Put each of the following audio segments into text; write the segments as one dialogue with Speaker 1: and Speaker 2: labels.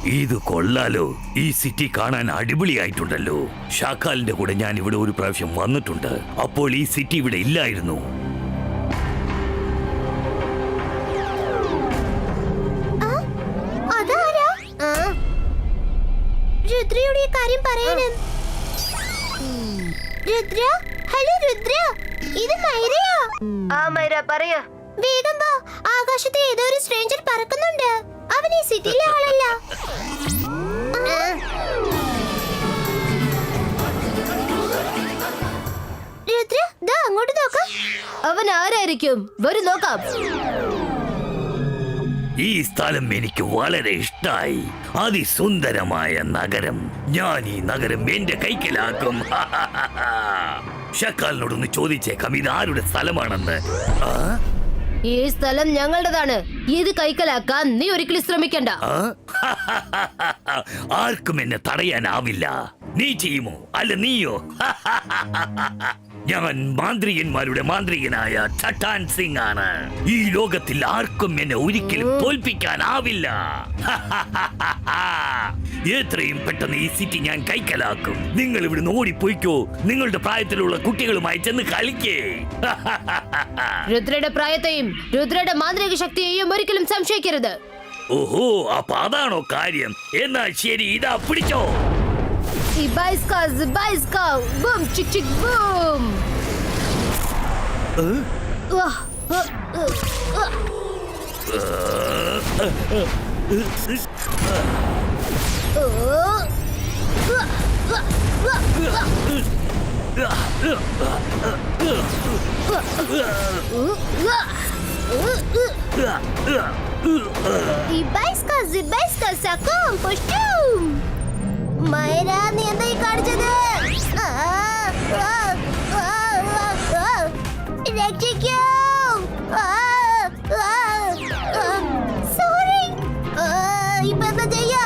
Speaker 1: ഇത് കൊള്ളാലോ. ഈ സിറ്റി കാണാൻ അടിപൊളിയായിട്ടുണ്ടല്ലോ. ഷാക്കാലിന്റെ കൂടെ ഞാൻ ഇവിടെ ഒരു പ്രാവശ്യം വന്നിട്ടുണ്ട്. അപ്പോൾ ഈ സിറ്റി ഇവിടെ ഇല്ലായിരുന്നു.
Speaker 2: രുദ്രയുടെ കാര്യം പറയാനും. രുദ്ര, ഹലോ രുദ്ര, ഇത് മൈരയാ.
Speaker 3: മൈര പറയാ.
Speaker 2: വേഗം വാ, ആകാശത്ത് ഏതോ ഒരു സ്ട്രേഞ്ചർ പറക്കുന്നുണ്ട്. അവൻ ഈ സിറ്റിയിലെ ആളല്ല. രുദ്ര, ദാ അങ്ങോട്ട് നോക്കാം.
Speaker 3: അവൻ ആരായിരിക്കും? വരും നോക്കാം.
Speaker 1: ഈ സ്ഥലം എനിക്ക് വളരെ ഇഷ്ടായി. അതിസുന്ദരമായ നഗരം. ഞാൻ ഈ നഗരം എന്റെ കൈക്കലാക്കും. ഷക്കാലിനോടൊന്ന് ചോദിച്ചേക്കാം ഇത് ആരുടെ സ്ഥലമാണെന്ന്.
Speaker 3: ഈ സ്ഥലം ഞങ്ങളുടേതാണ്. ഇത് കൈക്കലാക്കാൻ നീ ഒരിക്കലും ശ്രമിക്കണ്ട.
Speaker 1: ആർക്കും എന്നെ തടയാനാവില്ല. നീ ചെയ്യുമോ അല്ല നീയോ? ഞാൻ മാന്ത്രികന്മാരുടെ മാന്ത്രികനായ ചട്ടാൻ സിംഗ് ആണ്. ഈ ലോകത്തിൽ ആർക്കും എന്നെ ഒരിക്കലും തോൽപ്പിക്കാനാവില്ല. എത്രയും പെട്ടെന്ന് ഈ സിറ്റി ഞാൻ കൈക്കലാക്കും. നിങ്ങൾ ഇവിടുന്ന് ഓടിപ്പോയിക്കോ. നിങ്ങളുടെ പ്രായത്തിലുള്ള കുട്ടികളുമായി ചെന്ന് കളിക്കേ.
Speaker 3: രുദ്രയുടെ പ്രായത്തെയും രുദ്രയുടെ മാന്ത്രിക ശക്തിയെയും ഒരിക്കലും സംശയിക്കരുത്.
Speaker 1: ഓഹോ, അപ്പൊ അതാണോ കാര്യം? എന്നാ ശരി, ഇതാ പിടിച്ചോ.
Speaker 3: ബൂം ചിക് ചിക് ബൂം.
Speaker 2: മൈര, നീ എന്താ ഈ കാണിച്ചത്? രക്ഷിക്കൂ. സോറി. ഇപ്പൊ എന്താ ചെയ്യാ?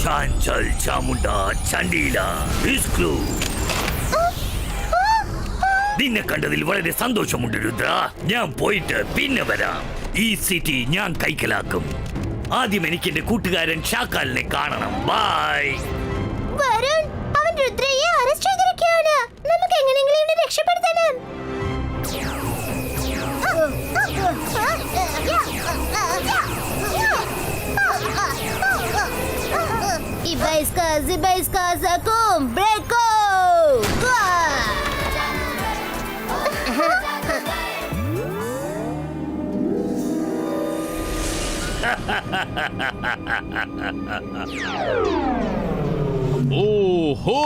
Speaker 1: ചാഞ്ചൽ ചാമുണ്ട ചണ്ടീല ഇസ്ക്ലൂ. നിന്നെ കണ്ടതിൽ വളരെ സന്തോഷമുണ്ട് രുദ്ര. ഞാൻ പോയിട്ട് പിന്നെ വരാം. ഈ സിറ്റി ഞാൻ കൈക്കലാക്കും. ആദ്യം എനിക്ക് എന്റെ കൂട്ടുകാരൻ ഷാക്കാലിനെ കാണണം. ബൈ.
Speaker 2: വരുൺ, അവൻ രുദ്രയെ അറസ്റ്റ് ചെയ്തിരിക്കുകയാണ്. നമുക്ക് എങ്ങനെയെങ്കിലും ഇവനെ രക്ഷപ്പെടുത്തണം. Zibaiska Zakum Breko.
Speaker 4: ഓഹോ,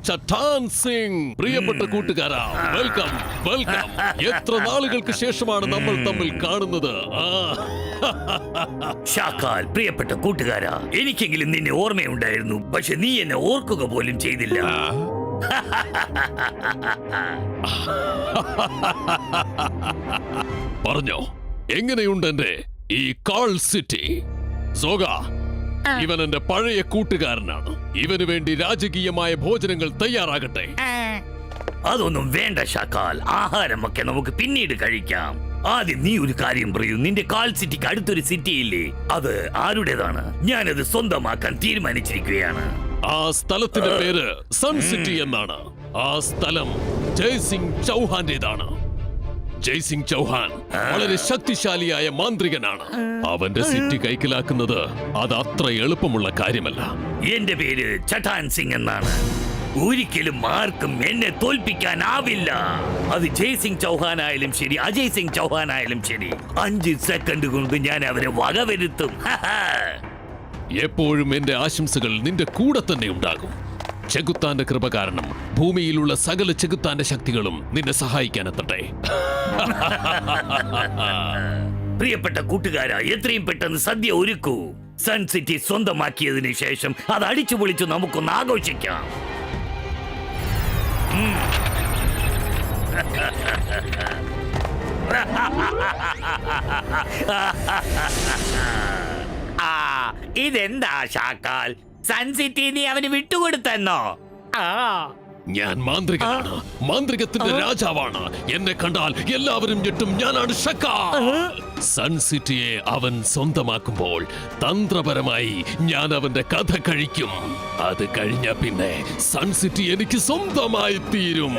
Speaker 4: ചട്ടാൻ സിംഗ്, പ്രിയപ്പെട്ട കൂട്ടുകാരാ, വെൽക്കം വെൽക്കം. എത്ര നാളുകൾക്ക് ശേഷമാണ് നമ്മൾ തമ്മിൽ കാണുന്നത്.
Speaker 1: ഷാക്കാൽ, പ്രിയപ്പെട്ട കൂട്ടുകാരാ, എനിക്കെങ്കിലും നിന്നെ ഓർമ്മയുണ്ടായിരുന്നു. പക്ഷെ നീ എന്നെ ഓർക്കുക പോലും ചെയ്തില്ല.
Speaker 4: പറഞ്ഞോ, എങ്ങനെയുണ്ട് എന്റെ ഈ കാൾ സിറ്റി? സോഗ, ഇവൻ എന്റെ പഴയ കൂട്ടുകാരനാണ്. ഇവന് വേണ്ടി രാജകീയമായ ഭോജനങ്ങൾ തയ്യാറാകട്ടെ.
Speaker 1: അതൊന്നും വേണ്ട ഷാക്കാൽ, ആഹാരമൊക്കെ നമുക്ക് പിന്നീട് കഴിക്കാം. ആദ്യം നീ ഒരു കാര്യം പറയൂ. നിന്റെ കാൾ സിറ്റിക്ക് അടുത്തൊരു സിറ്റി ഇല്ലേ? അത് ആരുടേതാണ്? ഞാനത് സ്വന്തമാക്കാൻ തീരുമാനിച്ചിരിക്കുകയാണ്.
Speaker 4: ആ സ്ഥലത്തിന്റെ പേര് സൺ സിറ്റി എന്നാണ്. ആ സ്ഥലം ജയ്സിംഗ് ചൗഹാന്റേതാണ്. ജയ്സിംഗ് ചൗഹാൻ വളരെ ശക്തിശാലിയായ മാന്ത്രികനാണ്. അവന്റെ സിറ്റി കൈക്കലാക്കുന്നത് അത് അത്ര എളുപ്പമുള്ള കാര്യമല്ല.
Speaker 1: എന്റെ പേര് ചട്ടാൻ സിംഗ് എന്നാണ്. ഒരിക്കലും ആർക്കും എന്നെ തോൽപ്പിക്കാനാവില്ല. അത് ജയ്സിംഗ് ചൗഹാൻ ആയാലും ശരി, അജയ് സിംഗ് ചൗഹാൻ ആയാലും ശരി. 5 സെക്കൻഡ് കൊണ്ട് ഞാൻ അവരെ വകവരുത്തും.
Speaker 4: എപ്പോഴും എന്റെ ആശംസകൾ നിന്റെ കൂടെ തന്നെ ഉണ്ടാകും. ചെകുത്താന്റെ കൃപ കാരണം ഭൂമിയിലുള്ള സകല ചെകുത്താന്റെ ശക്തികളും നിന്നെ സഹായിക്കാനെത്തട്ടെ.
Speaker 1: പ്രിയപ്പെട്ട കൂട്ടുകാരാ, എത്രയും പെട്ടെന്ന് സദ്യ ഒരുക്കൂ. സൺ സിറ്റി സ്വന്തമാക്കിയതിനു ശേഷം അത് അടിച്ചു പൊളിച്ചു നമുക്കൊന്ന് ആഘോഷിക്കാം. ഇതെന്താ ഷാക്കാൽ, സൺ സിറ്റി നീ അവന് വിട്ടുകൊടുത്തെന്നോ? ആ
Speaker 4: ഞാൻ മാന്ത്രികനാണ്, മാന്ത്രികത്തിന്റെ രാജാവാണ്. എന്നെ കണ്ടാൽ എല്ലാവരും ഞെട്ടും. ഞാനാണ് ഷക്ക. സൺ സിറ്റിയെ അവൻ സ്വന്തമാക്കുമ്പോൾ തന്ത്രപരമായി ഞാൻ അവന്റെ കഥ കഴിക്കും. അത് കഴിഞ്ഞ പിന്നെ സൺ സിറ്റി എനിക്ക് സ്വന്തമായി തീരും.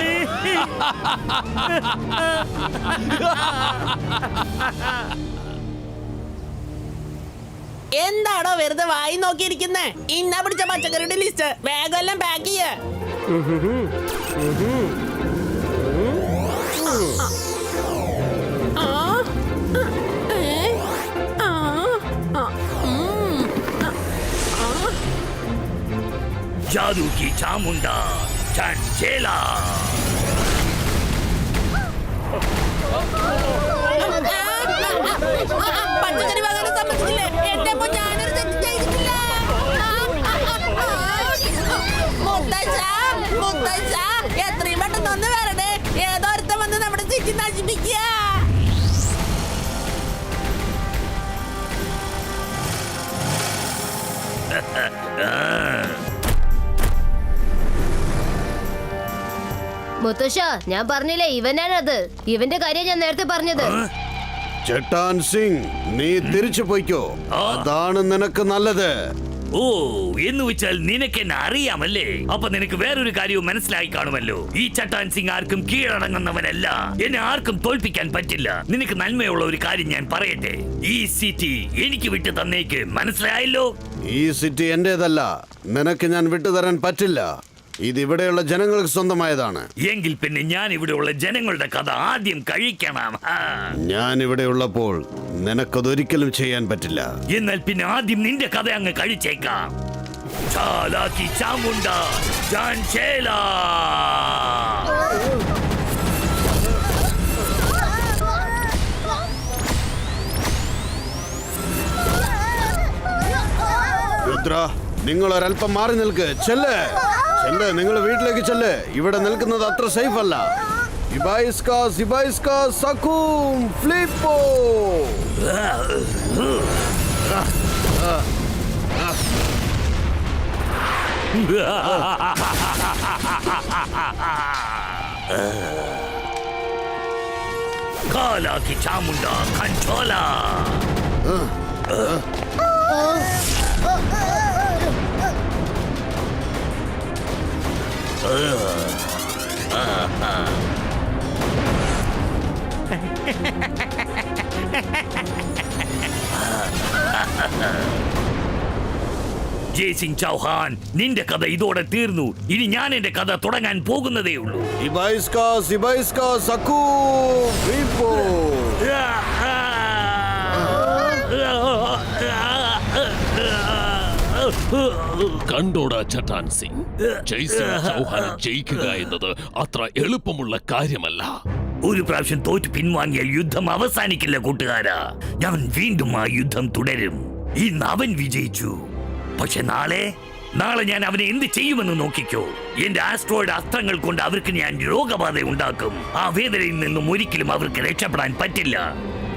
Speaker 5: എന്താണോ വെറുതെ വായി നോക്കിയിരിക്കുന്നേ? ഇന്ന പിടിച്ച പച്ചക്കറിയുടെ ലിസ്റ്റ് വേഗം എല്ലാം പാക്ക് ചെയ്യ.
Speaker 1: जादू की चामुंडा चंचेला।
Speaker 5: പച്ചക്കറി വാങ്ങാൻ സമ്മതിക്കില്ലേ? എന്റെ അമ്മ ഞാനൊരു തെറ്റ് ചെയ്തിട്ടില്ല. മുത്തച്ഛ, മുത്തച്ഛ, എത്രയും പെട്ടെന്ന് ഒന്ന് വരണേ. ഏതോ ഒരുത്തൻ വന്ന് നമ്മുടെ സിറ്റി നശിപ്പിക്കുക.
Speaker 3: മുത്തശ്ശ, ഞാൻ പറഞ്ഞില്ലേ ഇവനാണത്. ഇവന്റെ കാര്യം ഞാൻ നേരത്തെ പറഞ്ഞത്.
Speaker 6: ചട്ടാൻ സിംഗ്, നീ തിരിച്ചു പോയിക്കോ. അതാണ് നിനക്ക് നല്ലത്.
Speaker 1: ഓ, എന്ന് വെച്ചാൽ നിനക്ക് എന്നെ അറിയാമല്ലേ? അപ്പൊ നിനക്ക് വേറൊരു കാര്യവും മനസ്സിലായി കാണുമല്ലോ. ഈ ചട്ടാൻ സിംഗ് ആർക്കും കീഴടങ്ങുന്നവനല്ല. എന്നെ ആർക്കും തോൽപ്പിക്കാൻ പറ്റില്ല. നിനക്ക് നന്മയുള്ള ഒരു കാര്യം ഞാൻ പറയട്ടെ. ഈ സിറ്റി എനിക്ക് വിട്ടു തന്നേക്ക്. മനസ്സിലായല്ലോ?
Speaker 6: ഈ സിറ്റി എന്റേതല്ല. നിനക്ക് ഞാൻ വിട്ടുതരാൻ പറ്റില്ല. ഇത് ഇവിടെയുള്ള ജനങ്ങൾക്ക് സ്വന്തമായതാണ്.
Speaker 1: എങ്കിൽ പിന്നെ ഞാൻ ഇവിടെയുള്ള ജനങ്ങളുടെ കഥ ആദ്യം കഴിക്കണം.
Speaker 6: ഞാൻ ഇവിടെ ഉള്ളപ്പോൾ നിനക്കതൊരിക്കലും ചെയ്യാൻ പറ്റില്ല.
Speaker 1: എന്നാൽ പിന്നെ ആദ്യം നിന്റെ കഥ അങ്ങ് കഴിച്ചേക്കാം. ചാലാക്കി ചാമുണ്ട ചാൻചേല.
Speaker 6: രുദ്ര, നിങ്ങൾ ഒരല്പം മാറി നിൽക്ക്. ചെല്ല്, നിങ്ങൾ വീട്ടിലേക്ക് ചെല്ല്. ഇവിടെ നിൽക്കുന്നത് അത്ര സേഫ് അല്ല. ഇബൈസ്ക സകൂം ഫ്ലിപ്പോ.
Speaker 1: കാലാക്കി ചാമുണ്ട കൺട്രോല. ജയ്സിംഗ് ചൗഹാൻ, നിന്റെ കഥ ഇതോടെ തീർന്നു. ഇനി ഞാൻ എന്റെ കഥ തുടങ്ങാൻ പോകുന്നതേ ഉള്ളൂ.
Speaker 6: ഇബൈസ്ക സകൂം ഫ്ലിപ്പോ.
Speaker 4: കണ്ടോടാ ചട്ടാൻ സിംഗ്, ജയ്സിംഗ് ചൗഹാനെ ജയിക്കുക എന്നത് അത്ര എളുപ്പമുള്ള കാര്യമല്ല.
Speaker 1: ഒരു പ്രാവശ്യം തോറ്റ് പിൻവാങ്ങിയാൽ യുദ്ധം അവസാനിക്കില്ല കൂട്ടുകാരാ. ഞാൻ വീണ്ടും ആ യുദ്ധം തുടരും. ഇന്ന് അവൻ വിജയിച്ചു. പക്ഷെ നാളെ ഞാൻ അവനെ എന്ത് ചെയ്യുമെന്ന് നോക്കിക്കോ. എന്റെ ആസ്ട്രോയിഡ് അസ്ത്രങ്ങൾ കൊണ്ട് അവർക്ക് ഞാൻ രോഗബാധ ഉണ്ടാക്കും. ആ വേദനയിൽ നിന്നും ഒരിക്കലും അവർക്ക് രക്ഷപ്പെടാൻ പറ്റില്ല.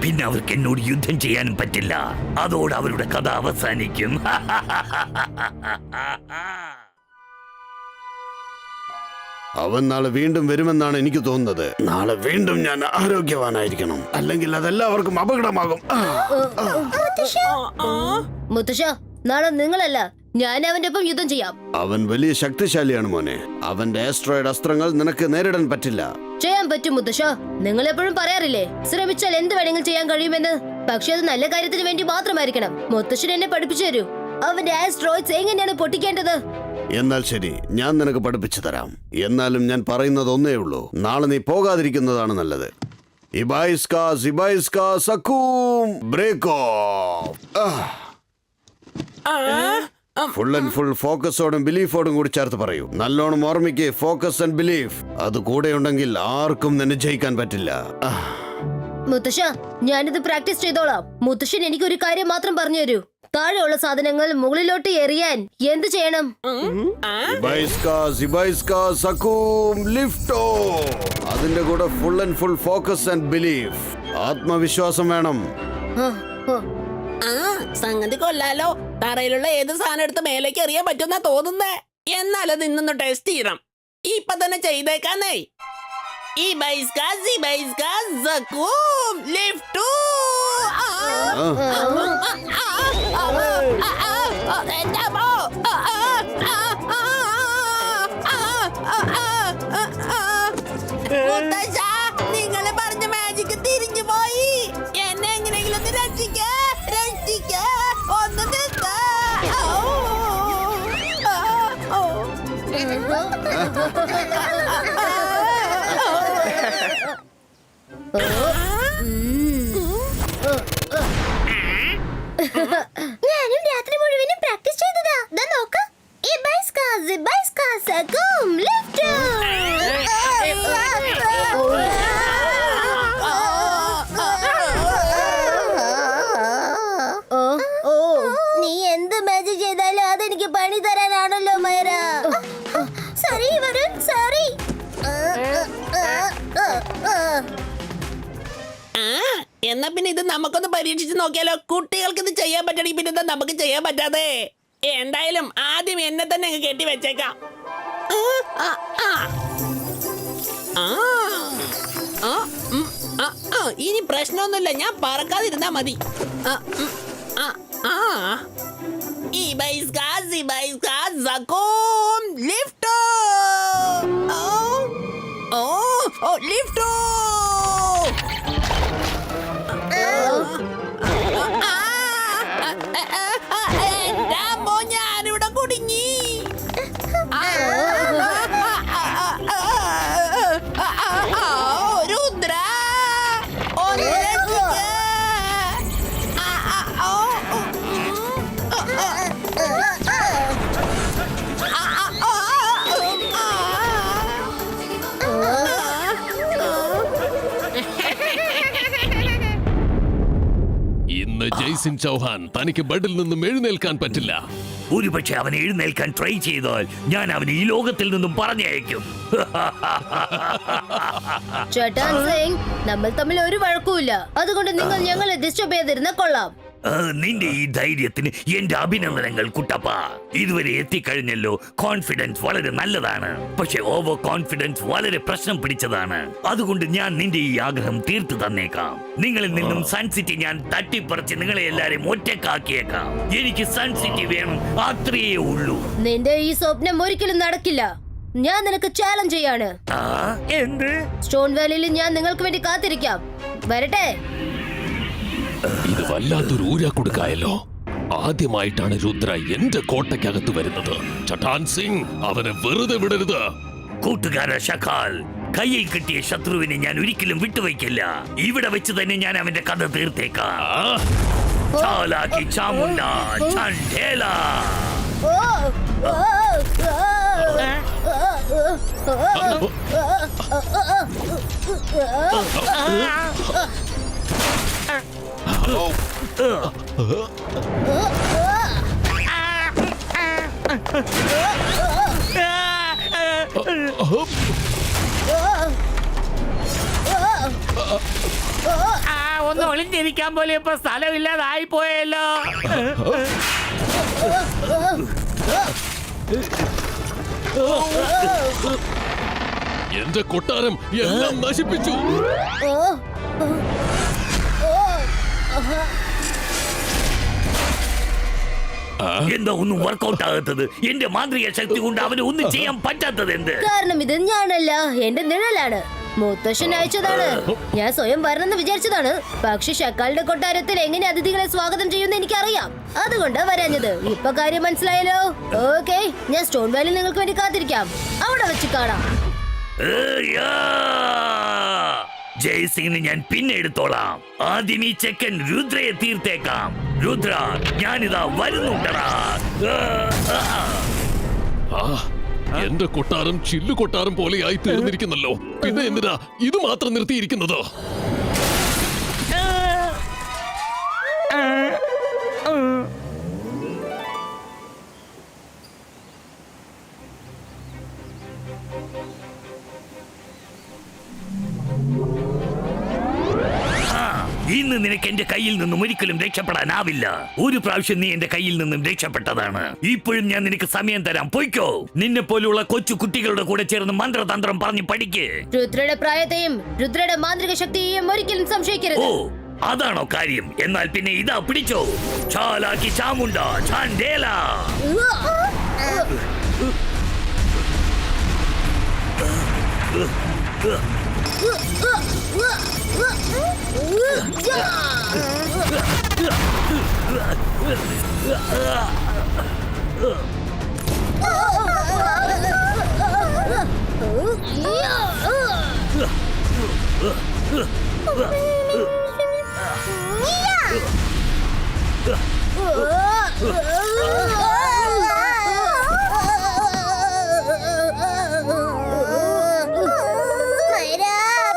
Speaker 1: പിന്നെ അവർക്ക് എന്നോട് യുദ്ധം ചെയ്യാനും പറ്റില്ല. അതോടെ അവരുടെ കഥ അവസാനിക്കും.
Speaker 6: അവൻ നാളെ വീണ്ടും വരുമെന്നാണ് എനിക്ക് തോന്നുന്നത്. നാളെ വീണ്ടും ഞാൻ ആരോഗ്യവാനായിരിക്കണം, അല്ലെങ്കിൽ അതെല്ലാവർക്കും അപകടമാകും.
Speaker 3: മുത്തശ്ശ, നാളെ നിങ്ങളല്ല, ഞാൻ അവന്റെ ഒപ്പം യുദ്ധം ചെയ്യാം.
Speaker 6: അവൻ വലിയ ശക്തിശാലിയാണ് മോനെ. അവന്റെ ആസ്ട്രോയിഡ് അസ്ത്രങ്ങൾ നിനക്ക് നേരിടാൻ പറ്റില്ല.
Speaker 3: ചെയ്യാൻ പറ്റും മുത്തശ്ശ. നിങ്ങൾ എപ്പോഴും പറയാറില്ലേ, ശ്രമിച്ചാൽ എന്ത് വേണമെങ്കിലും ചെയ്യാൻ കഴിയുമെന്ന്. പക്ഷെ അത് നല്ല കാര്യത്തിന് വേണ്ടി മാത്രമായിരിക്കണം. മുത്തശ്ശൻ എന്നെ പഠിപ്പിച്ചു തരൂ. അവന്റെ ആസ്ട്രോയിഡ്സ് എങ്ങനെയാണ് പൊട്ടിക്കേണ്ടത്.
Speaker 6: എന്നാൽ ശരി, ഞാൻ നിനക്ക് പഠിപ്പിച്ചു തരാം. എന്നാലും ഞാൻ പറയുന്നത് ഒന്നേ ഉള്ളൂ, നാളെ നീ പോകാതിരിക്കുന്നതാണ് നല്ലത്. ഇബൈസ്ക സകൂം ബ്രേക്കോ. ഫുൾ ആൻഡ് ഫുൾ ഫോക്കസോടും ബിലീഫോടും കൂടി ചേർത്ത് പറയൂ. നല്ലോണം ഓർമ്മിക്ക്, ഫോക്കസ് ആൻഡ് ബിലീഫ്. അത് കൂടെ ഉണ്ടെങ്കിൽ ആർക്കും നിന്നെ ജയിക്കാൻ പറ്റില്ല.
Speaker 3: മുത്തശ്ശ, ഞാനിത് പ്രാക്ടീസ് ചെയ്തോളാം. മുത്തശ്ശൻ എനിക്കൊരു കാര്യം മാത്രം പറഞ്ഞു തരൂ. താഴെയുള്ള സാധനങ്ങൾ മുകളിലോട്ട് എറിയാൻ എന്ത് ചെയ്യണം?
Speaker 6: ഇബൈസ്ക സകൂം ലിഫ്റ്റോ. അതിന്റെ കൂടെ full and full focus and belief. ആത്മവിശ്വാസം വേണം.
Speaker 5: ആ സംഗതി കൊള്ളാലോ. തറയിലുള്ള ഏത് സാധനം എടുത്ത് മേലേക്ക് എറിയാൻ പറ്റുന്ന തോന്നുന്നേ. എന്നാലത് ഇന്നൊന്ന് ടെസ്റ്റ് ചെയ്യണം. ഇപ്പൊ തന്നെ ചെയ്തേക്കാന്നേ. ഈ ലിഫ്റ്റ് നിങ്ങള് പറഞ്ഞ മാജിക് തിരിഞ്ഞു പോയി. എന്നെ എങ്ങനെയെങ്കിലും ഒന്ന് രക്ഷിക്ക. ഒന്ന് നിർത്ത.
Speaker 2: ഞാനും രാത്രി മുഴുവനും പ്രാക്ടീസ് ചെയ്തതാ. ദാ നോക്ക്. സഗൂം ലിഫ്റ്റ്. നീ എന്ത് മാജിക് ചെയ്താലും അതെനിക്ക് പണി തരാനാണല്ലോ മൈറ. Sorry Varun, sorry.
Speaker 5: എന്നാ പിന്നെ ഇത് നമുക്കൊന്ന് പരീക്ഷിച്ച് നോക്കിയാലോ. കുട്ടികൾക്ക് ഇത് ചെയ്യാൻ പറ്റണി പിന്നെ നമുക്ക് ചെയ്യാൻ പറ്റാതെ. എന്തായാലും ആദ്യം എന്നെ തന്നെ അങ്ങ് കെട്ടി വെച്ചേക്കാം. ഇനി പ്രശ്നമൊന്നുമില്ല. ഞാൻ പറക്കാതിരുന്നാ മതി. Lift lift. ഞാനിവിടെ കുടുങ്ങി. രുദ്ര ഒന്ന് രക്ഷിക്ക്.
Speaker 4: ഇന്ന് ജയ്സിംഗ് ചൗഹാൻ തനിക്ക് ബെഡിൽ നിന്നും എഴുന്നേൽക്കാൻ പറ്റില്ല.
Speaker 1: ഒരുപക്ഷെ അവൻ എഴുന്നേൽക്കാൻ ട്രൈ ചെയ്താൽ ഞാൻ അവനെ ഈ ലോകത്തിൽ നിന്നും പറഞ്ഞയക്കും.
Speaker 3: ചട്ടാൻ സിംഗ്, നമ്മൾ തമ്മിൽ ഒരു വഴക്കുമില്ല. അതുകൊണ്ട് നിങ്ങൾ ഞങ്ങളെ ഡിസ്റ്റർബ് ചെയ്തിരുന്ന കൊള്ളാം.
Speaker 1: നിന്റെ ഈ ധൈര്യത്തിന് എന്റെ അഭിനന്ദനങ്ങൾ കുട്ടപ്പ. ഇതുവരെ എത്തിക്കഴിഞ്ഞല്ലോ. കോൺഫിഡൻസ് വളരെ നല്ലതാണ്, പക്ഷെ ഓവർ കോൺഫിഡൻസ് വളരെ പ്രശ്നം പിടിച്ചതാണ്. അതുകൊണ്ട് ഞാൻ നിന്റെ ഈ ആഗ്രഹം തീർത്തു തന്നേക്കാം. നിങ്ങളിൽ നിന്നും സൺ സിറ്റി ഞാൻ തട്ടിപ്പറിച്ച് നിങ്ങളെ എല്ലാരെയും ഒറ്റക്കാക്കിയേക്കാം. എനിക്ക് സൺ സിറ്റി വേണം, അത്രയേ ഉള്ളൂ.
Speaker 3: നിന്റെ ഈ സ്വപ്നം ഒരിക്കലും നടക്കില്ല. ഞാൻ നിനക്ക് ചാലഞ്ച് ചെയ്യാണ്.
Speaker 1: എന്ത്?
Speaker 3: സ്റ്റോൺ വാലിയിൽ ഞാൻ നിങ്ങൾക്ക് വേണ്ടി കാത്തിരിക്കാം. വരട്ടെ.
Speaker 4: ഇത് വല്ലാത്തൊരു ഊരാക്കുടുക്കായല്ലോ. ആദ്യമായിട്ടാണ് രുദ്ര എന്റെ കോട്ടയ്ക്കകത്ത് വരുന്നത്. ചട്ടാൻ സിംഗ്, അവനെ വെറുതെ വിടരുത്.
Speaker 1: കൂട്ടുകാര ഷക്കാൽ, കയ്യിൽ കിട്ടിയ ശത്രുവിനെ ഞാൻ ഒരിക്കലും വിട്ടുവയ്ക്കില്ല. ഇവിടെ വെച്ച് തന്നെ ഞാൻ അവന്റെ കഥ തീർത്തേക്കാം. ചാലാക്കി ചാമുണ്ട ചണ്ഡേല. ഒന്ന് ഒളിഞ്ഞിരിക്കാൻ പോലെ ഇപ്പൊ സ്ഥലമില്ലാതായി പോയല്ലോ.
Speaker 4: എന്റെ കൊട്ടാരം എല്ലാം നശിപ്പിച്ചു.
Speaker 1: എന്താ ഒന്നും വർക്കൗട്ട് ആകാത്തത്? എന്റെ മാന്ത്രിക ശക്തി കൊണ്ട് അവന് ഒന്നും ചെയ്യാൻ പറ്റാത്തത് എന്ത്?
Speaker 3: കാരണം ഇത് ഞാനല്ല, എന്റെ നിഴലാണ്. മുത്തശ്ശൻ അയച്ചതാണ്. ഞാൻ സ്വയം വരണമെന്ന് വിചാരിച്ചതാണ്. പക്ഷെ ഷക്കാലിന്റെ കൊട്ടാരത്തിൽ എങ്ങനെ അതിഥികളെ സ്വാഗതം ചെയ്യുമെന്ന് എനിക്കറിയാം. അതുകൊണ്ടാ വരാഞ്ഞത്. ഇപ്പൊ കാര്യം മനസ്സിലായല്ലോ. ഓക്കെ, ഞാൻ സ്റ്റോൺ വാലിയിൽ നിങ്ങൾക്ക് വേണ്ടി കാത്തിരിക്കാം. അവിടെ വെച്ച് കാണാം.
Speaker 1: ജയ്സിംഗിന് ഞാൻ പിന്നെ എടുത്തോളാം. ആദ്യം ഈ ചെക്കൻ രുദ്രയെ തീർത്തേക്കാം. രുദ്ര, ഞാനിതാ വരുന്നുണ്ടടാ.
Speaker 4: എന്റെ കൊട്ടാരം ചില്ലു കൊട്ടാരം പോലെയായി തീർന്നിരിക്കുന്നല്ലോ. പിന്നെ എന്തിനാ ഇത് മാത്രം നിർത്തിയിരിക്കുന്നത്?
Speaker 1: ഇന്ന് നിനക്ക് എന്റെ കയ്യിൽ നിന്നും ഒരിക്കലും രക്ഷപ്പെടാനാവില്ല. ഒരു പ്രാവശ്യം നീ എന്റെ കയ്യിൽ നിന്നും രക്ഷപ്പെട്ടതാണ്. ഇപ്പോഴും ഞാൻ നിനക്ക് സമയം തരാം. പൊയ്ക്കോ. നിന്നെ പോലുള്ള കൊച്ചു കുട്ടികളുടെ കൂടെ ചേർന്ന് മന്ത്രതന്ത്രം പറഞ്ഞ് പഠിക്ക്.
Speaker 3: രുദ്രയുടെ പ്രായത്തെയും രുദ്രയുടെ മാന്ത്രിക ശക്തിയെയും ഒരിക്കലും സംശയിക്കരുത്.
Speaker 1: ഓ, അതാണോ കാര്യം? എന്നാൽ പിന്നെ ഇതാ പിടിച്ചോ. ചാലാക്കി ചാമുണ്ട ചാൻഡേല.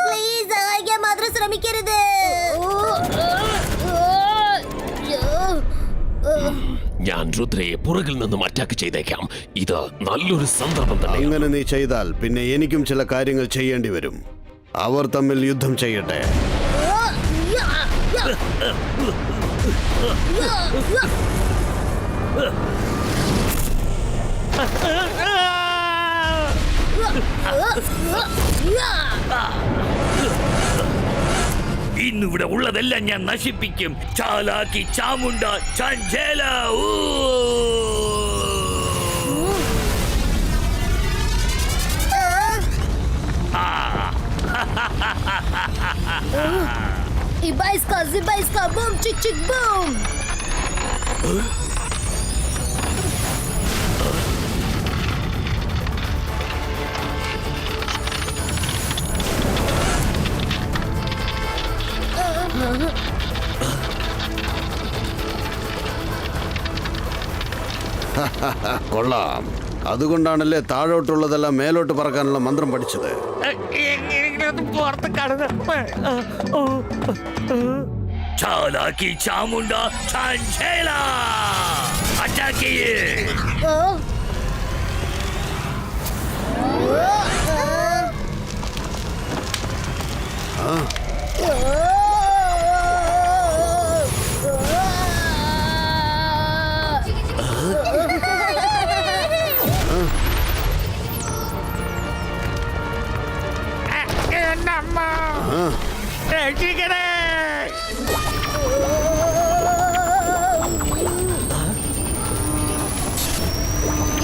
Speaker 2: പ്ലീസ് സഹായിക്കാൻ മാത്രം ശ്രമിക്കരുത്.
Speaker 4: ഞാൻ രുദ്രയെ പുറകിൽ നിന്നും അറ്റാക്ക് ചെയ്തേക്കാം. ഇത് നല്ലൊരു സന്ദർഭം തന്നെ.
Speaker 6: അങ്ങനെ നീ ചെയ്താൽ പിന്നെ എനിക്കും ചില കാര്യങ്ങൾ ചെയ്യേണ്ടി വരും. അവർ തമ്മിൽ യുദ്ധം ചെയ്യട്ടെ.
Speaker 1: ഇന്നിവിടെ ഉള്ളതെല്ലാം ഞാൻ നശിപ്പിക്കും. ചാലാക്കി Chamunda ചാൻഡേല.
Speaker 3: Ibaiska, Zibaiska, boom, chick, chick, boom.
Speaker 6: കൊള്ളാം. അതുകൊണ്ടാണല്ലേ താഴോട്ടുള്ളതെല്ലാം മേലോട്ട് പറക്കാനുള്ള മന്ത്രം പഠിച്ചത്.
Speaker 1: ചാലാക്കി ചാമുണ്ട ചാൻഡേല. അറ്റാക്ക് ചെയ്യ്.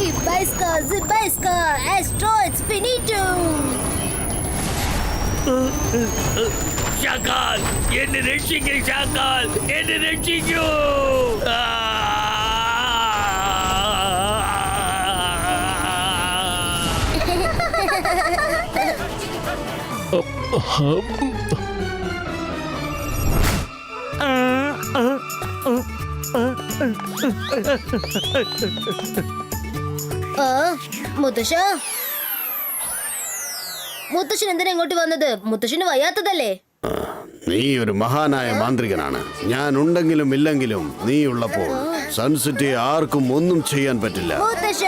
Speaker 3: Ibaiska, Zibaiska, asteroids finito.
Speaker 1: ഷാക്കാൽ, എന്നെ രക്ഷിക്കൂ. ഷാക്കാൽ, എന്നെ രക്ഷിക്കൂ.
Speaker 3: മുത്തശ്ശ, മുത്തശ്ശൻ എന്തിനാ ഇങ്ങോട്ട് വന്നത്? മുത്തശ്ശന് വയ്യാത്തതല്ലേ?
Speaker 6: നീ ഒരു മഹാനായ മാന്ത്രികനാണ്. ഞാൻ ഉണ്ടെങ്കിലും ഇല്ലെങ്കിലും നീ ഉള്ളപ്പോൾ സൺസിറ്റി ആർക്കും ഒന്നും ചെയ്യാൻ പറ്റില്ല.
Speaker 3: മുത്തശ്ശ